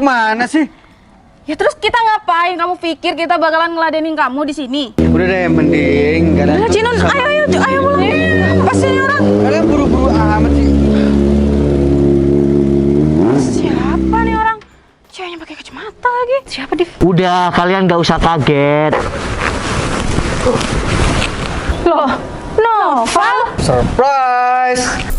kemana sih? Ya terus kita ngapain? Kamu pikir kita bakalan ngeladenin kamu di sini? Udah deh, mending gak ada. Udah Cinun, ayo pulang. Apa sih ini orang? Kalian buru-buru amat sih. Siapa nih orang? Ceweknya pakai kacamata lagi. Siapa Div? Udah, kalian gak usah kaget. Loh, Noval? Surprise.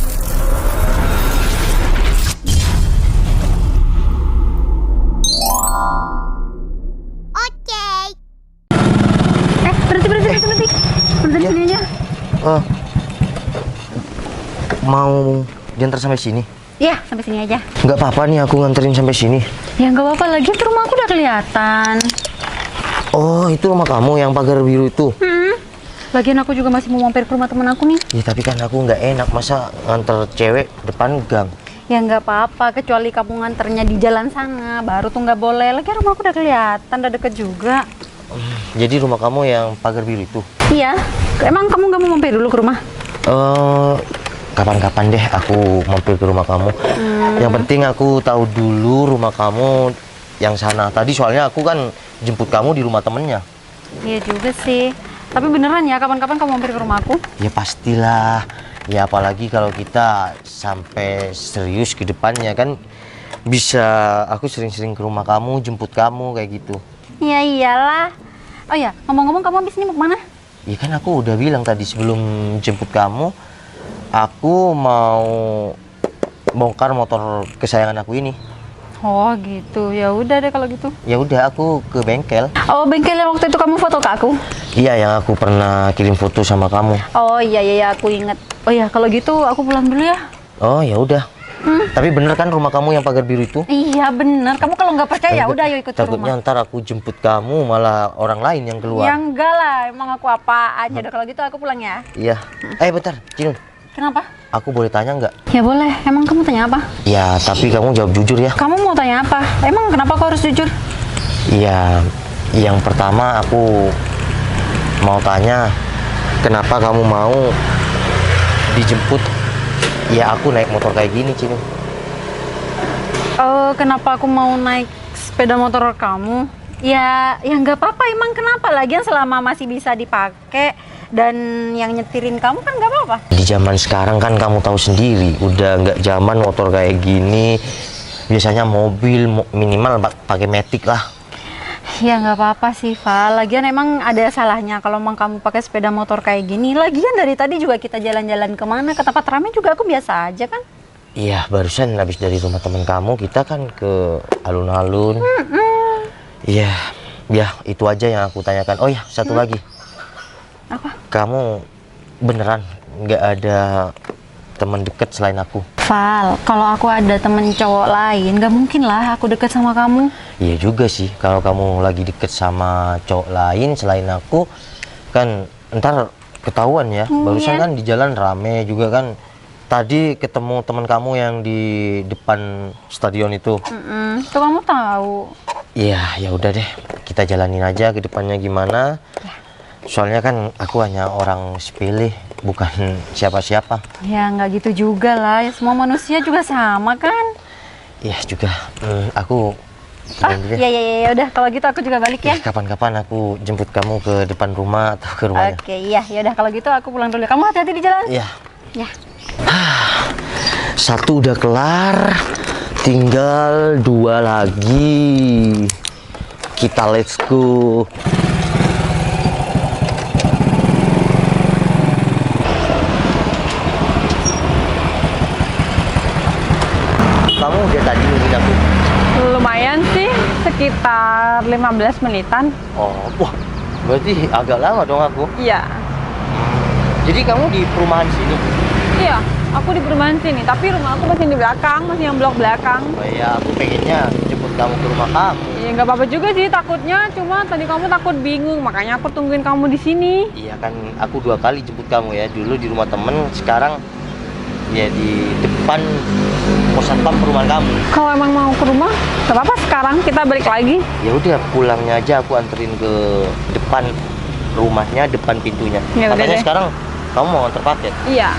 Berhenti sini aja. Mau diantar sampai sini? Iya, sampai sini aja. Nggak apa-apa nih aku nganterin sampai sini. Ya nggak apa-apa, lagi tuh rumah aku udah kelihatan. Oh, itu rumah kamu yang pagar biru itu? Lagian aku juga masih mau mampir ke rumah temen aku nih. Ya tapi kan aku nggak enak masa nganter cewek depan gang. Ya nggak apa-apa, kecuali kamu nganternya di jalan sana, baru tuh nggak boleh. Lagian rumah aku udah kelihatan, udah deket juga. Jadi rumah kamu yang pagar biru itu? Iya, emang kamu nggak mau mampir dulu ke rumah? Kapan-kapan deh aku mampir ke rumah kamu. Yang penting aku tahu dulu rumah kamu yang sana. Tadi soalnya aku kan jemput kamu di rumah temennya. Iya juga sih. Tapi beneran ya, kapan-kapan kamu mampir ke rumah aku? Ya pastilah. Ya apalagi kalau kita sampai serius ke depannya kan bisa aku sering-sering ke rumah kamu, jemput kamu kayak gitu. Ya iyalah. Oh ya, ngomong-ngomong kamu abis ini mau kemana? Ya kan aku udah bilang tadi sebelum jemput kamu, aku mau bongkar motor kesayangan aku ini. Oh gitu, ya udah deh kalau gitu. Ya udah aku ke bengkel. Oh bengkel yang waktu itu kamu foto ke aku? Iya yang aku pernah kirim foto sama kamu. Oh iya aku inget. Oh ya kalau gitu aku pulang dulu ya. Oh ya udah. Tapi bener kan rumah kamu yang pagar biru itu? Iya bener. Kamu kalau nggak percaya udah ayo ikut ke Takutnya rumah. ntar aku jemput kamu malah orang lain yang keluar. Ya enggak lah, emang aku apaan. Ya udah kalau gitu aku pulang ya. Iya. Bentar, Cinun. Kenapa? Aku boleh tanya nggak? Ya boleh. Emang kamu tanya apa? Ya tapi kamu jawab jujur ya. Kamu mau tanya apa? Emang kenapa aku harus jujur? Iya. Yang pertama aku mau tanya kenapa kamu mau dijemput? Ya aku naik motor kayak gini, Cinu. Kenapa aku mau naik sepeda motor kamu? Ya nggak apa-apa. Emang kenapa? Lagian selama masih bisa dipakai dan yang nyetirin kamu kan nggak apa-apa. Di zaman sekarang kan kamu tahu sendiri, udah nggak zaman motor kayak gini. Biasanya mobil minimal pakai matic lah. Ya nggak apa-apa sih, Val. Lagian emang ada salahnya kalau emang kamu pakai sepeda motor kayak gini. Lagian dari tadi juga kita jalan-jalan kemana, ke tempat ramai juga aku biasa aja kan. Iya, barusan habis dari rumah teman kamu, kita kan ke alun-alun. Iya, ya itu aja yang aku tanyakan. Oh ya, satu lagi. Apa? Kamu beneran nggak ada teman deket selain aku? Val, kalau aku ada temen cowok lain, nggak mungkin lah aku deket sama kamu. Iya juga sih, kalau kamu lagi deket sama cowok lain selain aku, kan ntar ketahuan ya. Barusan kan di jalan rame juga kan. Tadi ketemu teman kamu yang di depan stadion itu. Tuh kamu tahu. Iya, ya udah deh. Kita jalanin aja ke depannya gimana. Ya. Soalnya kan aku hanya orang sepele, bukan siapa-siapa. Ya nggak gitu juga lah. Ya, semua manusia juga sama kan. Iya juga. Aku Ya udah kalau gitu aku juga balik ya. Kapan-kapan aku jemput kamu ke depan rumah atau ke rumahnya. Oke, iya. Ya udah kalau gitu aku pulang dulu. Kamu hati-hati di jalan. Iya. Ya. Satu udah kelar, tinggal 2 lagi. Kita let's go. Kamu udah tadi nungguin aku? Lumayan sih, sekitar 15 menitan. Oh, wah, berarti agak lama dong aku. Iya. Jadi kamu di perumahan sini? Iya, aku di perumahan sini, tapi rumah aku masih di belakang, masih yang blok belakang. Oh iya, aku pengennya jemput kamu ke rumah kamu. Ya nggak apa-apa juga sih takutnya, cuma tadi kamu takut bingung, makanya aku tungguin kamu di sini. Iya kan, aku 2 kali jemput kamu ya. Dulu di rumah temen, sekarang ya di depan pos satpam perumahan kamu. Kalau emang mau ke rumah, nggak apa-apa sekarang kita balik lagi. Ya udah, pulangnya aja aku anterin ke depan rumahnya, depan pintunya. Ya udah Katanya deh. sekarang kamu mau antar paket. Iya.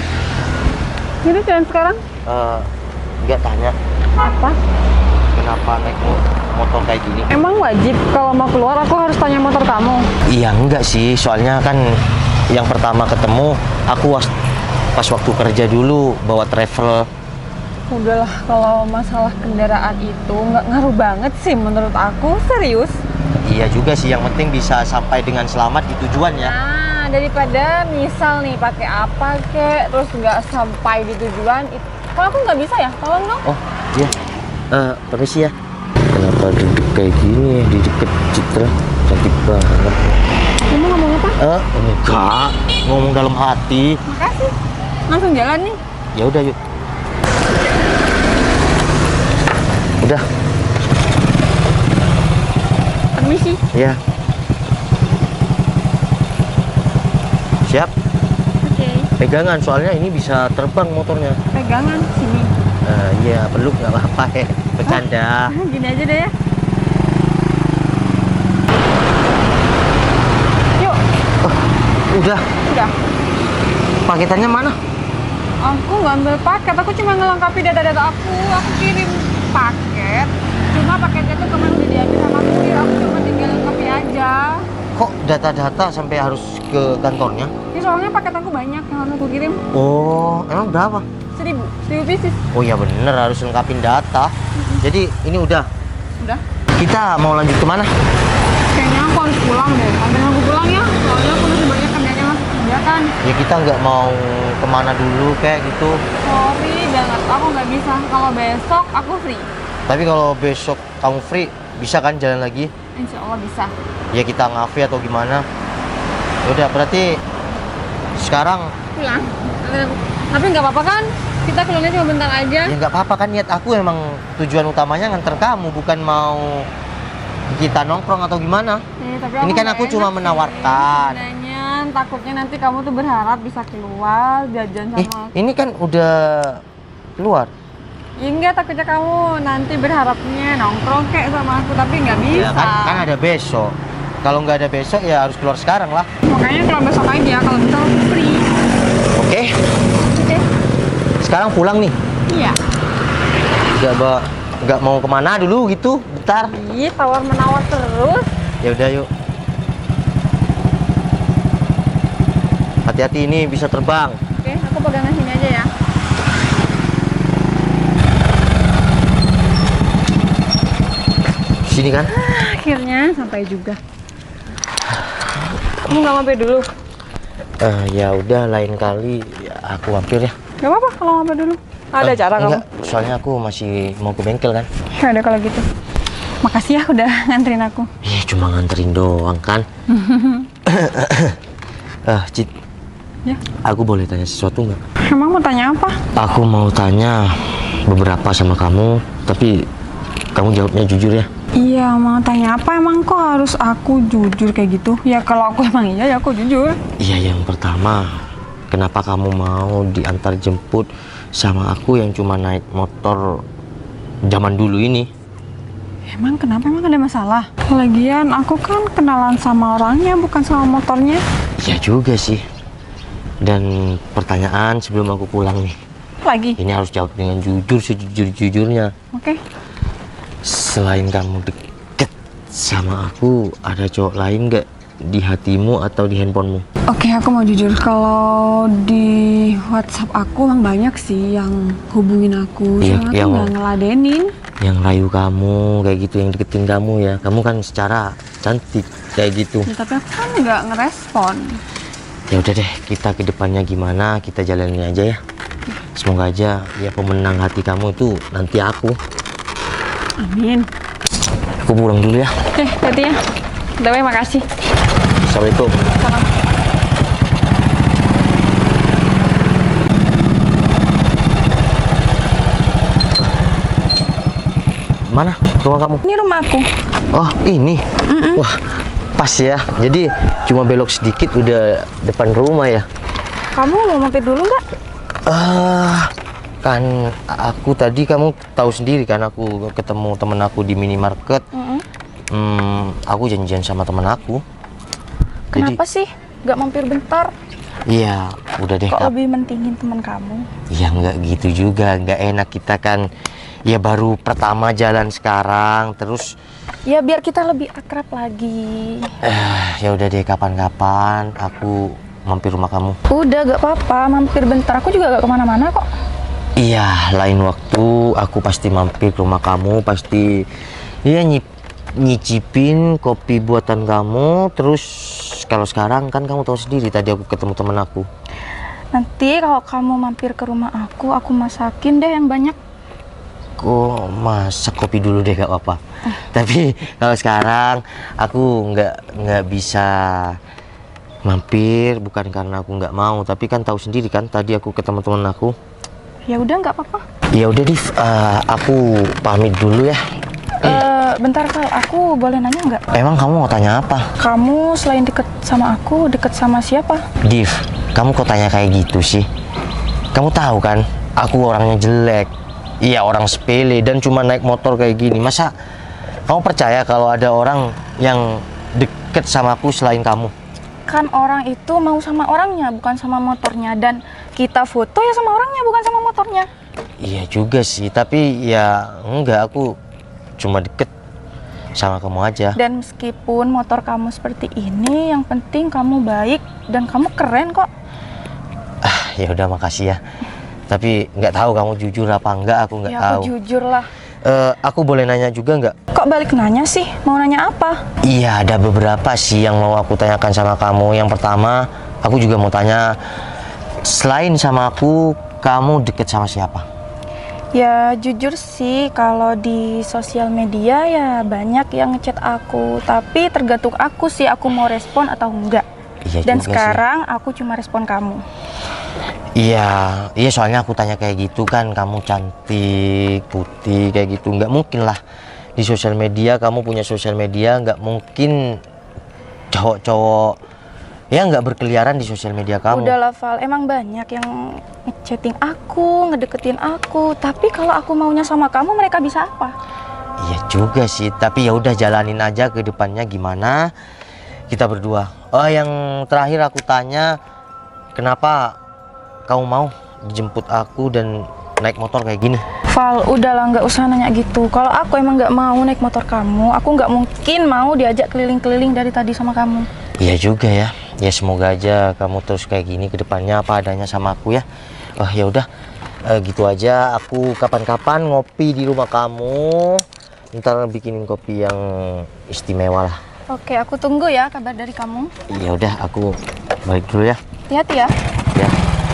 Jadi jalan sekarang? Nggak tanya Apa? kenapa naik motor. motor kayak gini. Emang wajib kalau mau keluar aku harus tanya motor kamu? Iya enggak sih, soalnya kan yang pertama ketemu aku pas waktu kerja dulu bawa travel. Udahlah, kalau masalah kendaraan itu nggak ngaruh banget sih menurut aku, serius. Iya juga sih, yang penting bisa sampai dengan selamat di tujuan ya. Nah, daripada misal nih pakai apa kek, terus nggak sampai di tujuan, kalau aku nggak bisa ya, tolong dong. Oh iya, permisi ya. Kenapa duduk kayak gini ya di deket Citra? Cantik banget. Kamu ngomong apa? Enggak, ngomong dalam hati. Makasih. Langsung jalan nih. Ya udah yuk. Udah. Permisi. Ya. Siap. Oke. Pegangan, soalnya ini bisa terbang motornya. Pegangan sini. Iya, peluk nggak apa-apa ya. Bercanda. Gini aja deh ya. Yuk. Udah. Udah. Paketannya mana? Aku nggak ambil paket, aku cuma ngelengkapi data-data aku. Aku kirim paket. Cuma paketnya tuh kemarin udah diambil sama kurir. Aku cuma tinggal lengkapi aja. Kok data-data sampai harus ke kantornya? Ini soalnya paket aku banyak yang harus aku kirim. Oh, emang berapa? 1000 pieces. Oh ya bener, harus lengkapin data. Jadi ini udah. Udah. Kita mau lanjut kemana? Kayaknya aku harus pulang deh. Sampai aku pulang ya. Soalnya aku masih banyak kerjanya masih kerja kan. Ya kita nggak mau kemana dulu kayak gitu. Sorry banget, aku nggak bisa. Kalau besok aku free. Tapi kalau besok kamu free, bisa kan jalan lagi? Insya Allah bisa. Ya kita ngafe atau gimana? Ya udah, berarti sekarang Pulang. Tapi nggak apa-apa kan? Kita keluarnya cuma bentar aja. ya nggak apa-apa kan, niat aku emang tujuan utamanya nganter kamu, bukan mau kita nongkrong atau gimana. Tapi Ini kan nggak aku cuma enak menawarkan. sih. Sebenarnya takutnya nanti kamu tuh berharap bisa keluar jajan sama aku. Ini kan udah keluar. Ya enggak, takutnya kamu nanti berharapnya nongkrong kayak sama aku, tapi nggak bisa. Ya kan ada besok. Kalau nggak ada besok ya harus keluar sekarang lah. Makanya kalau besok aja, kalau bisa aku free. Oke. Oke. Sekarang pulang nih. Iya. Nggak mau kemana dulu gitu, bentar. Ih, tawar-menawar terus. Ya udah yuk. Hati-hati, ini bisa terbang. Oke, aku pegangan sini aja ya. Sini kan? Akhirnya sampai juga. Kamu nggak mampir dulu? Ya udah, lain kali ya, aku mampir ya. Gak apa-apa kalau mampir dulu. Ada cara kamu? Enggak, soalnya aku masih mau ke bengkel kan. Ya udah kalau gitu. Makasih ya udah nganterin aku. Cuma nganterin doang kan. Cit. Ya. Aku boleh tanya sesuatu nggak? Emang mau tanya apa? Aku mau tanya beberapa sama kamu, tapi kamu jawabnya jujur ya. Iya, mau tanya apa? Emang kok harus aku jujur kayak gitu? Ya kalau aku emang iya ya aku jujur. Iya, yang pertama, kenapa kamu mau diantar jemput sama aku yang cuma naik motor zaman dulu ini? Emang kenapa? Emang ada masalah? Lagian aku kan kenalan sama orangnya, bukan sama motornya. Iya juga sih. Dan pertanyaan sebelum aku pulang nih. Lagi? Ini harus jawab dengan jujur, sejujur-jujurnya. Oke. Selain kamu deket sama aku, ada cowok lain nggak di hatimu atau di handphonemu? Oke, aku mau jujur. Kalau di WhatsApp aku emang banyak sih yang hubungin aku. Iya, Soalnya yang- tuh nggak ngeladenin. Yang rayu kamu, kayak gitu, yang deketin kamu ya. Kamu kan secara cantik, kayak gitu. Ya, tapi aku kan nggak ngerespon. Ya udah deh, kita ke depannya gimana, kita jalanin aja ya. Semoga aja ya pemenang hati kamu itu nanti aku. Amin. Aku pulang dulu ya. Oke, hati ya. Udah, makasih. Assalamualaikum. Salam. Mana rumah kamu? Ini rumahku. Oh, ini. Wah, pas ya. Jadi cuma belok sedikit udah depan rumah ya. Kamu mau mampir dulu nggak? Kan aku tadi, kamu tahu sendiri kan, aku ketemu temen aku di minimarket. Aku janjian sama temen aku. Kenapa sih nggak mampir bentar? Iya, udah deh Kok Kak. lebih mentingin teman kamu? Ya nggak gitu juga, nggak enak kita kan Ya baru pertama jalan sekarang, terus Ya biar kita lebih akrab lagi. ya udah deh kapan-kapan aku mampir rumah kamu. Udah gak apa-apa, mampir bentar. Aku juga gak kemana-mana kok. Iya, lain waktu aku pasti mampir ke rumah kamu, pasti ya nyicipin kopi buatan kamu. Terus kalau sekarang kan kamu tahu sendiri tadi aku ketemu teman aku. Nanti kalau kamu mampir ke rumah aku masakin deh yang banyak. Aku masak kopi dulu deh gak apa-apa. Tapi kalau sekarang aku nggak bisa mampir bukan karena aku nggak mau, tapi kan tahu sendiri kan tadi aku ke teman-teman aku. Ya udah nggak apa-apa. Ya udah Div, aku pamit dulu ya. Bentar Kal, aku boleh nanya nggak? Emang kamu mau tanya apa? Kamu selain deket sama aku, deket sama siapa? Div, kamu kok tanya kayak gitu sih? Kamu tahu kan, aku orangnya jelek. Iya, orang sepele dan cuma naik motor kayak gini. Masa kamu percaya kalau ada orang yang deket sama aku selain kamu? Kan orang itu mau sama orangnya, bukan sama motornya. Dan kita foto ya sama orangnya, bukan sama motornya. Iya juga sih, tapi ya enggak, aku cuma deket sama kamu aja. Dan meskipun motor kamu seperti ini, yang penting kamu baik dan kamu keren kok. Ya udah, makasih ya. Tapi nggak tahu kamu jujur apa enggak, aku nggak Ya tahu. aku jujur lah. Aku boleh nanya juga nggak? Kok balik nanya sih? Mau nanya apa? Iya, ada beberapa sih yang mau aku tanyakan sama kamu. Yang pertama, aku juga mau tanya, selain sama aku, kamu deket sama siapa? Ya jujur sih, kalau di sosial media ya banyak yang ngechat aku. Tapi tergantung aku sih, aku mau respon atau enggak. Iya Dan juga sekarang aku cuma respon kamu. Iya, soalnya aku tanya kayak gitu kan, kamu cantik, putih kayak gitu. Nggak mungkin lah di sosial media, kamu punya sosial media, nggak mungkin cowok-cowok ya nggak berkeliaran di sosial media kamu. Udah lah Val, emang banyak yang ngechatting aku, ngedeketin aku. Tapi kalau aku maunya sama kamu, mereka bisa apa? Iya juga sih, tapi ya udah jalanin aja ke depannya gimana kita berdua. Oh, yang terakhir aku tanya, kenapa kamu mau dijemput aku dan naik motor kayak gini? Val, udahlah nggak usah nanya gitu. Kalau aku emang nggak mau naik motor kamu, aku nggak mungkin mau diajak keliling-keliling dari tadi sama kamu. Iya juga ya. Ya semoga aja kamu terus kayak gini ke depannya apa adanya sama aku ya. Oh ya udah, gitu aja. Aku kapan-kapan ngopi di rumah kamu. Ntar bikinin kopi yang istimewa lah. Oke, aku tunggu ya kabar dari kamu. Ya udah, aku balik dulu ya. Hati-hati ya. Ya,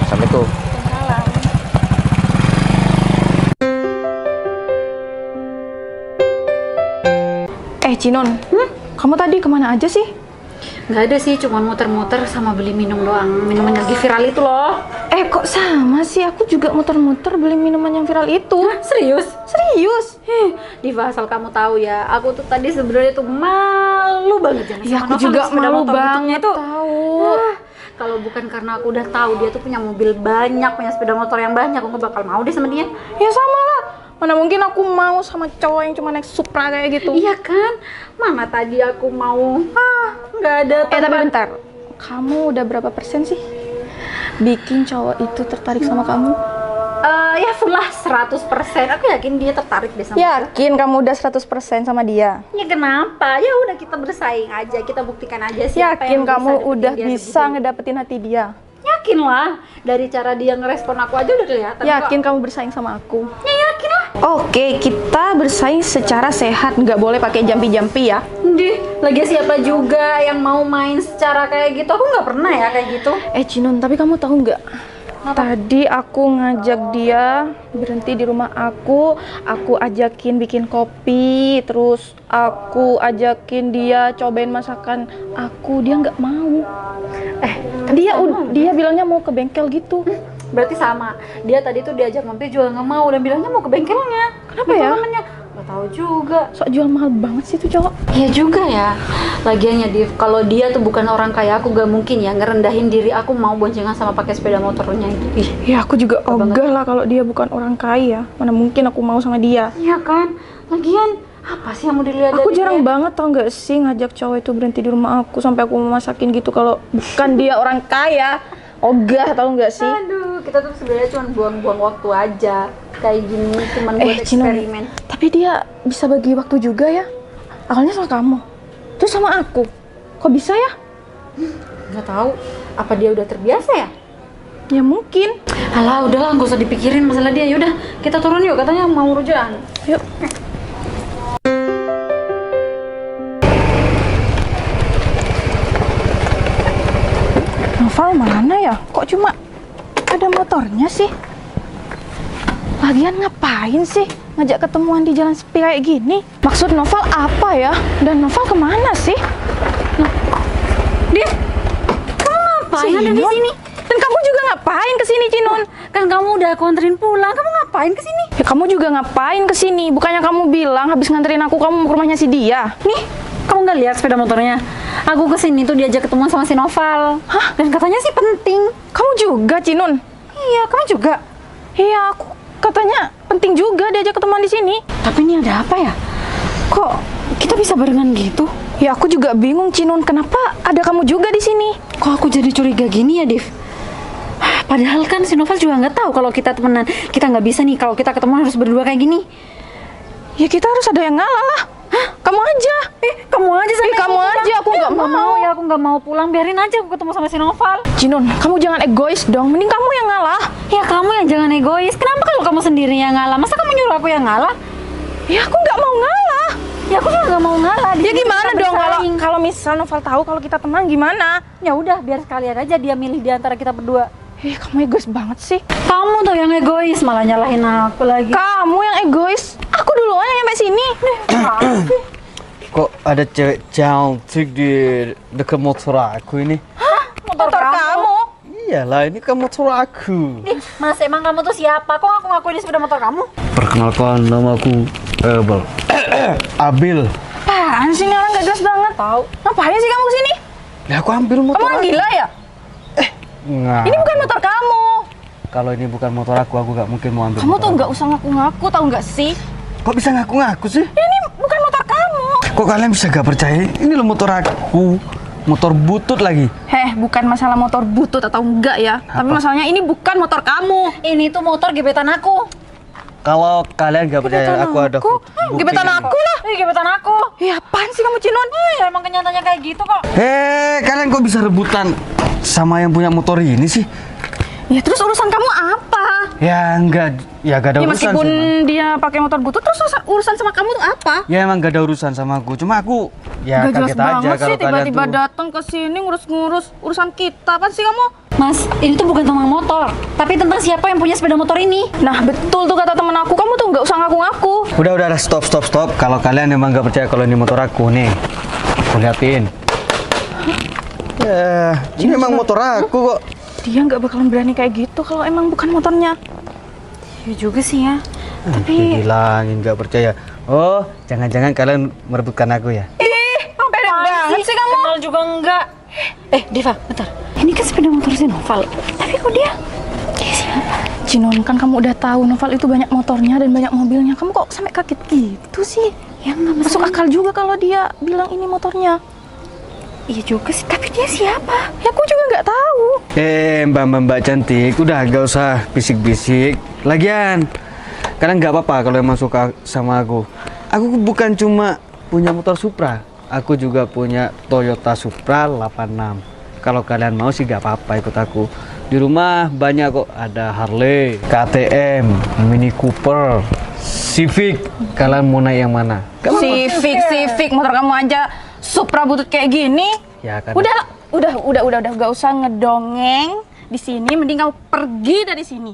assalamualaikum. Cinon, kamu tadi kemana aja sih? Nggak ada sih, cuma muter-muter sama beli minum doang. Minuman yang lagi viral itu loh. Kok sama sih? Aku juga muter-muter beli minuman yang viral itu. Serius? Serius? Diva, asal kamu tahu ya, aku tuh tadi sebenarnya tuh malu banget jangan Ya aku juga malu banget tahu. Kalau bukan karena aku udah tahu dia tuh punya mobil banyak, punya sepeda motor yang banyak, aku nggak bakal mau deh sama dia. Ya sama lah. Mana mungkin aku mau sama cowok yang cuma naik Supra kayak gitu. Iya kan? Mana tadi aku mau. Nggak ada Tapi tempat. bentar. Kamu udah berapa persen sih bikin cowok itu tertarik sama kamu? Ya full lah 100%. Aku yakin dia tertarik deh sama aku. Yakin kamu udah 100% sama dia? Ya kenapa? Ya udah kita bersaing aja, kita buktikan aja siapa Yakin yang kamu bisa udah deketin dia bisa gitu. ngedapetin hati dia? Yakin lah, dari cara dia ngerespon aku aja udah kelihatan. Yakin kamu bersaing sama aku? Ya yakin lah. Oke, kita bersaing secara sehat, nggak boleh pakai jampi-jampi ya. Dih, lagi siapa juga yang mau main secara kayak gitu? Aku nggak pernah ya kayak gitu. Cinon, tapi kamu tahu nggak? Tadi aku ngajak dia berhenti di rumah aku ajakin bikin kopi, terus aku ajakin dia cobain masakan aku, dia nggak mau. Dia bilangnya mau ke bengkel gitu. Berarti sama. Dia tadi tuh diajak mampir juga nggak mau dan bilangnya mau ke bengkelnya. Kenapa ya? Namanya nggak tahu juga. Sok jual mahal banget sih tuh cowok. Iya juga ya. Lagiannya Div, kalau dia tuh bukan orang kaya, aku gak mungkin ya ngerendahin diri aku mau boncengan sama pakai sepeda motornya itu. Ih, Ya aku juga ogah lah kalau dia bukan orang kaya. Mana mungkin aku mau sama dia. iya kan? Lagian apa sih yang mau dilihat Aku dari jarang dia? banget tau nggak sih ngajak cowok itu berhenti di rumah aku sampai aku mau masakin gitu kalau bukan dia orang kaya. Ogah tau nggak sih? Aduh, kita tuh sebenarnya cuma buang-buang waktu aja kayak gini, cuman buat Cinon, eksperimen. tapi dia bisa bagi waktu juga ya. Awalnya sama kamu, terus sama aku. Kok bisa ya? Nggak tahu, apa dia udah terbiasa ya? Ya mungkin. Alah, udahlah, nggak usah dipikirin masalah dia. Yaudah, kita turun yuk, katanya mau rujukan. Yuk. Noval mana ya? Kok cuma ada motornya sih? Lagian ngapain sih ngajak ketemuan di jalan sepi kayak gini? Maksud Noval apa ya? Dan Noval kemana sih? Dia, kamu ngapain ada di Cinon? sini? Dan kamu juga ngapain kesini, Cinon? Kan kamu udah aku anterin pulang, kamu ngapain kesini? Ya kamu juga ngapain kesini? Bukannya kamu bilang habis nganterin aku kamu mau ke rumahnya si dia? Nih, kamu nggak lihat sepeda motornya? Aku kesini tuh diajak ketemuan sama si Noval. Hah? Dan katanya sih penting. Kamu juga, Cinon? Iya, kamu juga. Iya, aku katanya penting juga diajak ketemuan di sini. Tapi ini ada apa ya? Kok kita bisa barengan gitu? Ya aku juga bingung, Cinon. Kenapa ada kamu juga di sini? Kok aku jadi curiga gini ya, Div? Padahal kan si Noval juga nggak tahu kalau kita temenan. Kita nggak bisa nih kalau kita ketemuan harus berdua kayak gini. Ya kita harus ada yang ngalah lah. Hah? Kamu aja. Kamu aja sama kamu aja. Aku nggak mau. Ya, aku nggak mau pulang. Biarin aja aku ketemu sama si Noval. Cinon, kamu jangan egois dong. Mending kamu yang ngalah. Ya kamu yang jangan egois. Kenapa kalau kamu sendiri yang ngalah? Masa kamu nyuruh aku yang ngalah? Ya aku nggak mau ngalah. Ya aku juga nggak mau ngalah. Di Ya sini gimana kita dong bersaing. kalau misal Noval tahu kalau kita teman gimana? Ya udah, biar sekalian aja dia milih di antara kita berdua. Kamu egois banget sih. Kamu tuh yang egois, malah nyalahin aku lagi. Kamu yang egois. Aku duluan yang nyampe sini. Kok ada cewek cantik di dekat motor aku ini? Motor kamu. Iyalah, ini kan motor aku. Ih, Mas, emang kamu tuh siapa? Kok aku ngakuin ini sepeda motor kamu? Perkenalkan, nama aku Abel. Abil. Apaan sih ini orang gak jelas banget? Tahu. Ngapain sih kamu kesini? Ya aku ambil motor Kamu orang aku. gila ya? Nggak. Ini bukan motor kamu. Kalau ini bukan motor aku gak mungkin mau ambil Kamu motor tuh aku. nggak usah ngaku-ngaku, tahu nggak sih? Kok bisa ngaku-ngaku sih? Ini bukan motor kamu. Kok kalian bisa gak percaya? Ini loh motor aku. Motor butut lagi. Bukan masalah motor butut atau enggak ya. Tapi masalahnya ini bukan motor kamu. Ini tuh motor gebetan aku. Kalau kalian gak percaya, aku ada Gebetan aku lah. Gebetan aku. Apaan sih kamu, Cinon? Ya emang kenyataannya kayak gitu kok. Kalian kok bisa rebutan sama yang punya motor ini sih? Ya terus urusan kamu apa? Ya gak ada Ya urusan meskipun sih, Bang. dia pakai motor butut, terus urusan sama kamu tuh apa? Ya emang gak ada urusan sama aku. Cuma aku ya Gak jelas kaget aja banget sih kalau kalian tiba-tiba tuh. datang ke sini ngurus-ngurus urusan kita. Apa sih kamu? Mas, ini tuh bukan tentang motor, tapi tentang siapa yang punya sepeda motor ini. Nah betul tuh kata temen aku, kamu tuh nggak usah ngaku-ngaku. Udah stop. Kalau kalian emang gak percaya kalau ini motor aku nih, aku liatin. Ya, ini emang motor aku kok. Dia nggak bakalan berani kayak gitu kalau emang bukan motornya. Ya juga sih ya. Bilangin gak percaya. Oh, jangan-jangan kalian merebutkan aku ya? Pede banget sih kamu. Kenal juga enggak. Diva, bentar. Ini kan sepeda motor si Noval. Tapi kok dia siapa? Cinon, kan kamu udah tahu Noval itu banyak motornya dan banyak mobilnya. Kamu kok sampai kaget gitu sih? Ya nggak Masuk akal juga kalau dia bilang ini motornya. Iya juga sih, tapi dia siapa? Ya aku juga nggak tahu. Mbak cantik, udah gak usah bisik-bisik. Lagian, kalian nggak apa-apa kalau emang suka sama aku. Aku bukan cuma punya motor Supra, aku juga punya Toyota Supra 86. Kalau kalian mau sih gak apa-apa ikut aku. Di rumah banyak kok, ada Harley, KTM, Mini Cooper, Civic. Kalian mau naik yang mana? Civic, motor kamu aja Supra butut kayak gini. Ya kan. Udah, gak usah ngedongeng di sini. Mending kamu pergi dari sini.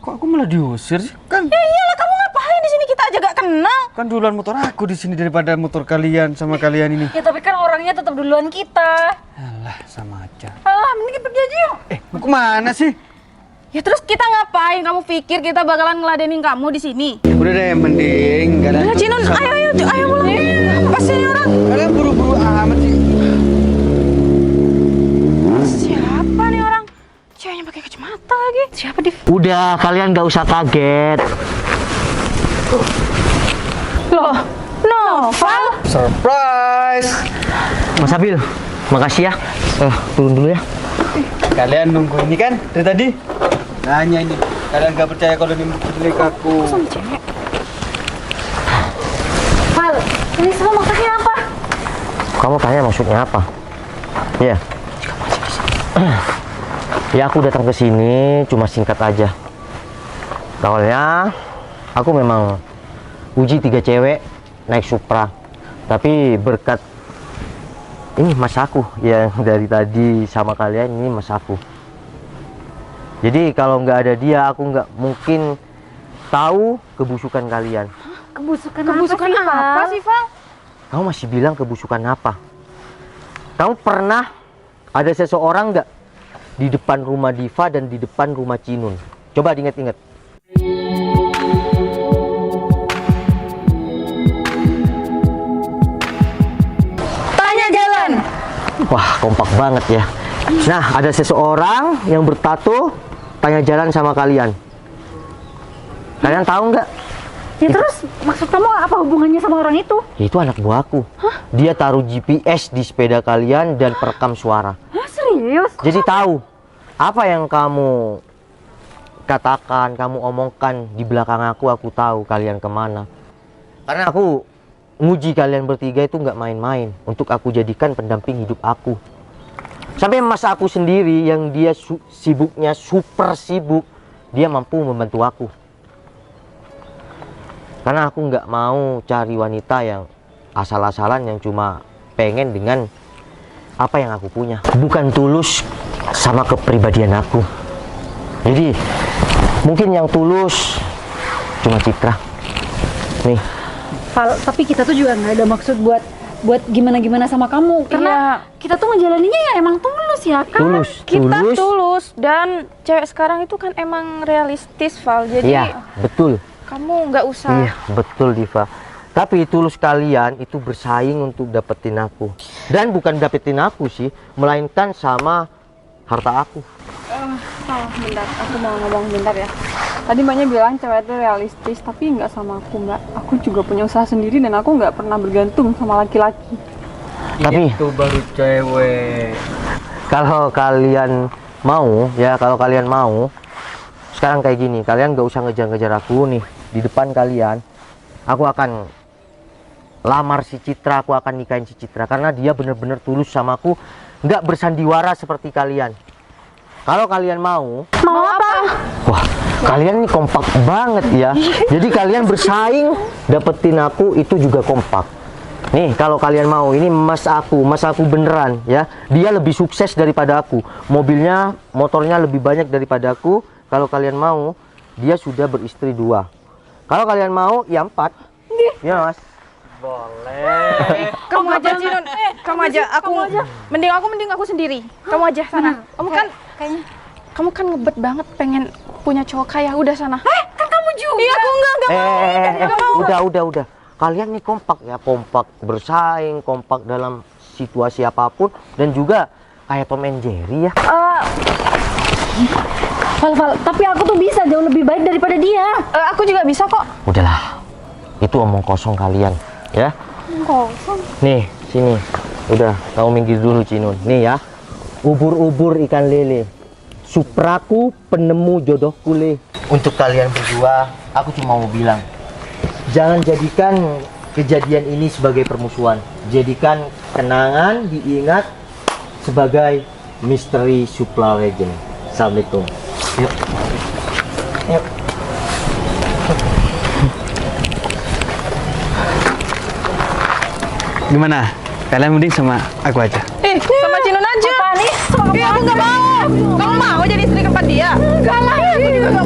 Kok aku malah diusir sih? Kan Ya iyalah, kamu ngapain di sini? Kita aja gak kenal. kan duluan motor aku di sini daripada motor kalian sama kalian ini. Ya tapi kan orangnya tetap duluan kita. Alah, sama aja. Alah, mending pergi aja yuk. Mau kemana sih? Ya terus kita ngapain? Kamu pikir kita bakalan ngeladenin kamu di sini? Udah deh, mending kalian. Ya Cinon, ayo pulang. Apa sih ini orang? Kalian buru-buru amat sih. Siapa nih orang? Ceweknya pakai kacamata lagi. Siapa, Div? Udah, kalian nggak usah kaget. Loh, Noval? Surprise! Mas Abil, makasih ya. Turun dulu ya. Kalian nunggu ini kan dari tadi? Nanya ini, kalian gak percaya kalau ini penculik aku. Val, ini semua maksudnya apa? Kamu tanya maksudnya apa? Iya. Ya aku datang ke sini cuma singkat aja. Awalnya aku memang uji 3 cewek naik Supra. Tapi berkat ini mas aku yang dari tadi sama kalian, ini mas aku. Jadi kalau nggak ada dia aku nggak mungkin tahu kebusukan kalian. Kebusukan Apa sih, Val? Kamu masih bilang kebusukan apa? Kamu pernah ada seseorang nggak di depan rumah Diva dan di depan rumah Cinun? Coba diingat-ingat. Tanya jalan. Wah, kompak banget ya. Nah, ada seseorang yang bertato tanya jalan sama kalian. Kalian tahu nggak? Ya terus maksud kamu apa hubungannya sama orang itu? Itu anak buahku. Dia taruh GPS di sepeda kalian dan perekam suara. Hah, serius? Jadi tahu apa yang kamu katakan, kamu omongkan di belakang aku tahu kalian kemana. Karena aku nguji kalian bertiga itu nggak main-main untuk aku jadikan pendamping hidup aku. Sampai mas aku sendiri yang dia sibuknya super sibuk, dia mampu membantu aku. Karena aku nggak mau cari wanita yang asal-asalan yang cuma pengen dengan apa yang aku punya. Bukan tulus sama kepribadian aku. Jadi mungkin yang tulus cuma Citra. Nih. Val, tapi kita tuh juga nggak ada maksud buat gimana-gimana sama kamu. Karena kita tuh ngejalaninnya ya emang tulus ya kan? Tulus. Kita tulus dan cewek sekarang itu kan emang realistis, Val. Jadi Iya, betul. kamu nggak usah. Iya, betul Diva. Tapi tulus kalian itu bersaing untuk dapetin aku. Dan bukan dapetin aku sih, melainkan sama harta aku. Salah, bentar. Aku mau ngomong bentar ya. Tadi mbaknya bilang cewek itu realistis, tapi nggak sama aku, Mbak. Aku juga punya usaha sendiri dan aku nggak pernah bergantung sama laki-laki. Tapi Itu baru cewek. kalau kalian mau, ya kalau kalian mau, sekarang kayak gini, kalian gak usah ngejar-ngejar aku nih. Di depan kalian, aku akan lamar si Citra, aku akan nikahin si Citra. Karena dia bener-bener tulus sama aku, nggak bersandiwara seperti kalian. Kalau kalian mau apa? wah, kalian nih kompak banget ya. Jadi kalian bersaing dapetin aku itu juga kompak. Nih, kalau kalian mau, ini mas aku beneran ya. Dia lebih sukses daripada aku. Mobilnya, motornya lebih banyak daripada aku. Kalau kalian mau, dia sudah beristri 2. Kalau kalian mau, ya 4. Ya mas. Kamu aja, Cinun. Kamu aja. Mending aku sendiri. Kamu aja sana. Kamu kan ngebet banget pengen punya cowok kaya. Udah sana. Kan kamu juga. Iya, aku enggak. Udah. Kalian nih kompak ya, kompak bersaing, kompak dalam situasi apapun, dan juga kayak Tom and Jerry ya. Val, tapi aku tuh bisa jauh lebih baik daripada dia. Aku juga bisa kok. Udahlah, itu omong kosong kalian ya. Kosong. Nih, sini. Udah, kamu minggir dulu Cinun. Nih ya, ubur-ubur ikan lele. Supraku penemu jodohku le. Untuk kalian berdua, aku cuma mau bilang, jangan jadikan kejadian ini sebagai permusuhan. Jadikan kenangan diingat sebagai misteri Supra Legend. Assalamualaikum. Yuk. Yuk. Gimana? Kalian mending sama aku aja. Sama Cinun aja. Apa nih? Aku nggak mau. Kamu mau jadi istri keempat dia? Enggak lah. Aku juga nggak